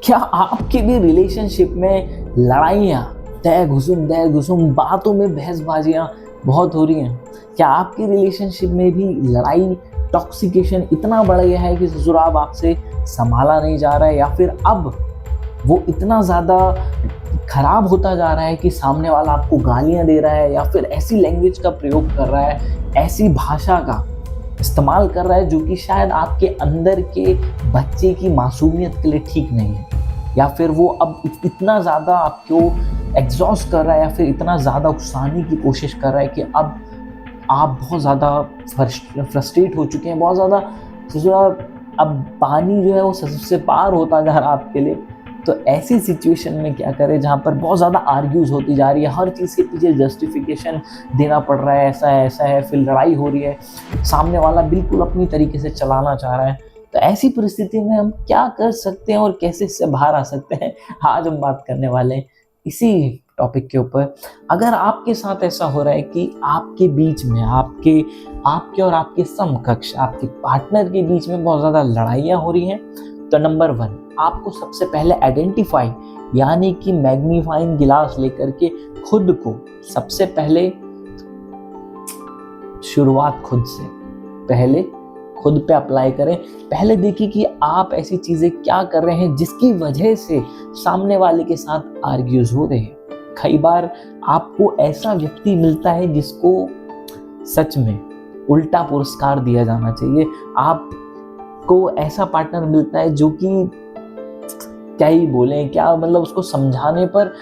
क्या आपके भी रिलेशनशिप में लड़ाइयाँ, तय घुसुम, बातों में बहसबाजियाँ बहुत हो रही हैं? क्या आपकी रिलेशनशिप में भी लड़ाई, टॉक्सिकेशन इतना बढ़ गया है कि ससुराल आपसे संभाला नहीं जा रहा है, या फिर अब वो इतना ज़्यादा खराब होता जा रहा है कि सामने वाला आपको गालियाँ दे रहा है, या फिर ऐसी लैंग्वेज का प्रयोग कर रहा है, ऐसी भाषा का इस्तेमाल कर रहा है जो कि शायद आपके अंदर के बच्चे की मासूमियत के लिए ठीक नहीं है, या फिर वो अब इतना ज़्यादा आपको एग्जॉस्ट कर रहा है, या फिर इतना ज़्यादा उकसाने की कोशिश कर रहा है कि अब आप बहुत ज़्यादा फ्रस्ट्रेट हो चुके हैं, बहुत ज़्यादा अब पानी जो है वो सबसे पार होता जा रहा है आपके लिए। तो ऐसी सिचुएशन में क्या करें जहाँ पर बहुत ज़्यादा आर्ग्यूज होती जा रही है, हर चीज़ के पीछे जस्टिफिकेशन देना पड़ रहा है, ऐसा है, फिर लड़ाई हो रही है, सामने वाला बिल्कुल अपनी तरीके से चलाना चाह रहा है। तो ऐसी परिस्थिति में हम क्या कर सकते हैं और कैसे इससे बाहर आ सकते हैं, आज हम बात करने वाले हैं इसी टॉपिक के ऊपर। अगर आपके साथ ऐसा हो रहा है कि आपके बीच में आपके और आपके समकक्ष, आपके पार्टनर के बीच में बहुत ज़्यादा लड़ाइयाँ हो रही हैं, तो नंबर 1, आपको सबसे पहले आइडेंटिफाई, यानी कि मैग्नीफाइंग गिलास लेकर के खुद को सबसे पहले, शुरुआत खुद से, पहले खुद पे अप्लाई करें। पहले देखिए कि आप ऐसी चीज़ें क्या कर रहे हैं जिसकी वजह से सामने वाले के साथ आर्ग्यूज हो रहे हैं। कई बार आपको ऐसा व्यक्ति मिलता है जिसको सच में उल्टा पुरस्कार दिया जाना चाहिए। आपको ऐसा पार्टनर मिलता है जो कि क्या ही बोले, क्या मतलब, उसको समझाने पर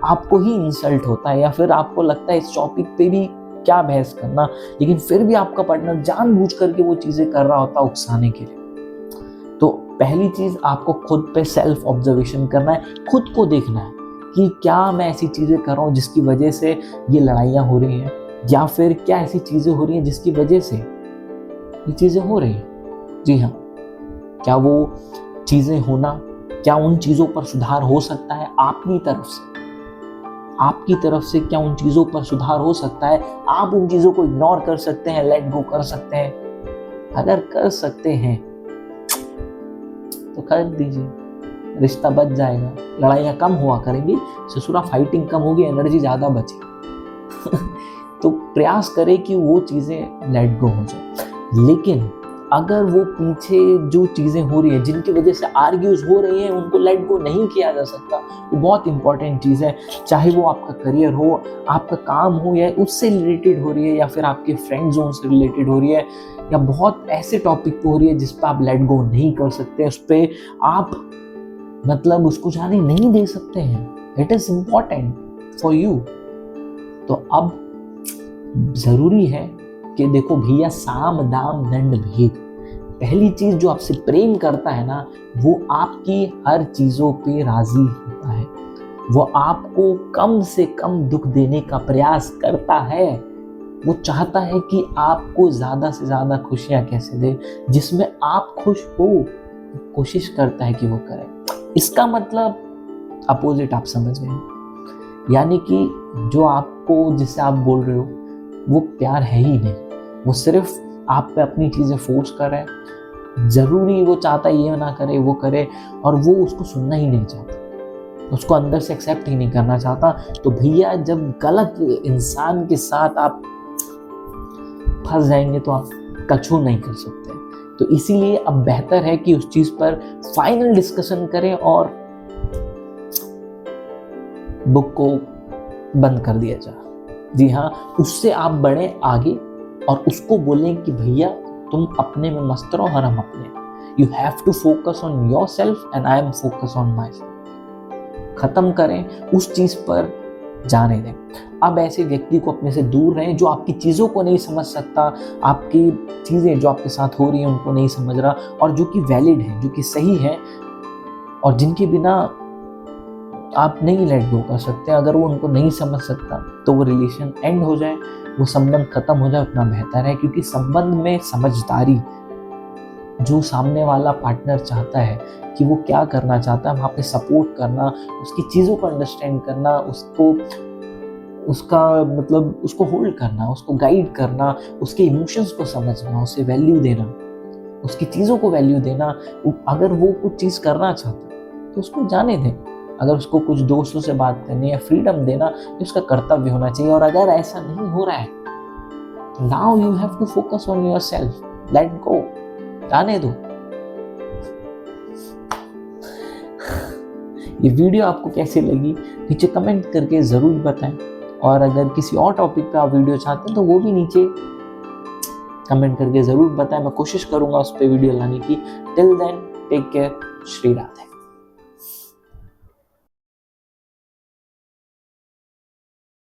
आपको ही इंसल्ट होता है, या फिर आपको लगता है इस टॉपिक पे भी क्या बहस करना, लेकिन फिर भी आपका पार्टनर जानबूझ करके वो चीज़ें कर रहा होता है उकसाने के लिए। तो पहली चीज़, आपको खुद पे सेल्फ ऑब्जर्वेशन करना है, खुद को देखना है कि क्या मैं ऐसी चीज़ें कर रहा हूँ जिसकी वजह से ये लड़ाइयाँ हो रही हैं, या फिर क्या ऐसी चीज़ें हो रही हैं जिसकी वजह से ये चीज़ें हो रही हैं। जी हाँ, क्या वो चीज़ें होना, क्या उन चीज़ों पर सुधार हो सकता है आपकी तरफ से क्या उन चीज़ों पर सुधार हो सकता है? आप उन चीज़ों को इग्नोर कर सकते हैं, लेट गो कर सकते हैं? अगर कर सकते हैं तो कर दीजिए, रिश्ता बच जाएगा, लड़ाइयाँ कम हुआ करेंगी, ससुरा फाइटिंग कम होगी, एनर्जी ज़्यादा बचेगी। तो प्रयास करें कि वो चीज़ें लेट गो हो जाए। लेकिन अगर वो पीछे जो चीज़ें हो रही है जिनकी वजह से आर्ग्यूज हो रही हैं, उनको लेट गो नहीं किया जा सकता। वो बहुत इंपॉर्टेंट चीज़ है, चाहे वो आपका करियर हो, आपका काम हो, या उससे रिलेटेड हो रही है, या फिर आपके फ्रेंड जोन से रिलेटेड हो रही है, या बहुत ऐसे टॉपिक पे हो रही है जिस पर आप लेट गो नहीं कर सकते, उस पर आप मतलब उसको जाने नहीं दे सकते हैं। It is important for you. तो अब ज़रूरी है कि देखो भैया, साम दाम दंड भेद। पहली चीज, जो आपसे प्रेम करता है ना, वो आपकी हर चीजों पे राजी होता है, वो आपको कम से कम दुख देने का प्रयास करता है। वो चाहता है कि आपको ज्यादा से ज्यादा खुशियां कैसे दे, जिसमें आप खुश हो, कोशिश करता है कि वो करे। इसका मतलब अपोजिट आप समझ गए, यानी कि जो आपको, जिससे आप बोल रहे हो, वो प्यार है ही नहीं, वो सिर्फ आप पे अपनी चीज़ें फोर्स कर रहा है। ज़रूरी वो चाहता है ये ना करे, वो करे, और वो उसको सुनना ही नहीं चाहता, उसको अंदर से एक्सेप्ट ही नहीं करना चाहता। तो भैया, जब गलत इंसान के साथ आप फंस जाएंगे तो आप कछु नहीं कर सकते। तो इसीलिए अब बेहतर है कि उस चीज़ पर फाइनल डिस्कशन करें और बुक को बंद कर दिया जाए। जी हाँ, उससे आप बढ़े आगे और उसको बोलें कि भैया, तुम अपने में मस्त रहो और हम अपने। You have to focus on yourself and I am focus on myself. खत्म करें, उस चीज पर जाने दें। अब ऐसे व्यक्ति को अपने से दूर रहें जो आपकी चीज़ों को नहीं समझ सकता, आपकी चीज़ें जो आपके साथ हो रही हैं उनको नहीं समझ रहा, और जो कि वैलिड है, जो कि सही है, और जिनके बिना आप नहीं लेट गो कर सकते। अगर वो उनको नहीं समझ सकता तो वो रिलेशन एंड हो जाए, वो संबंध खत्म हो जाए, उतना बेहतर है। क्योंकि संबंध में समझदारी, जो सामने वाला पार्टनर चाहता है कि वो क्या करना चाहता है, वहाँ पे सपोर्ट करना, उसकी चीज़ों को अंडरस्टैंड करना, उसको होल्ड करना, उसको गाइड करना, उसके इमोशंस को समझना, उसे वैल्यू देना, उसकी चीज़ों को वैल्यू देना। अगर वो कुछ चीज़ करना चाहता है तो उसको जाने दें। अगर उसको कुछ दोस्तों से बात करनी है, फ्रीडम देना ये उसका कर्तव्य होना चाहिए। और अगर ऐसा नहीं हो रहा है तो now you have to focus on yourself, let go, जाने दो। ये वीडियो आपको कैसी लगी नीचे कमेंट करके ज़रूर बताएं, और अगर किसी और टॉपिक पे आप वीडियो चाहते हैं तो वो भी नीचे कमेंट करके ज़रूर बताएं। मैं कोशिश करूंगा उस पर वीडियो लाने की। Till then take care, Shri Radhe.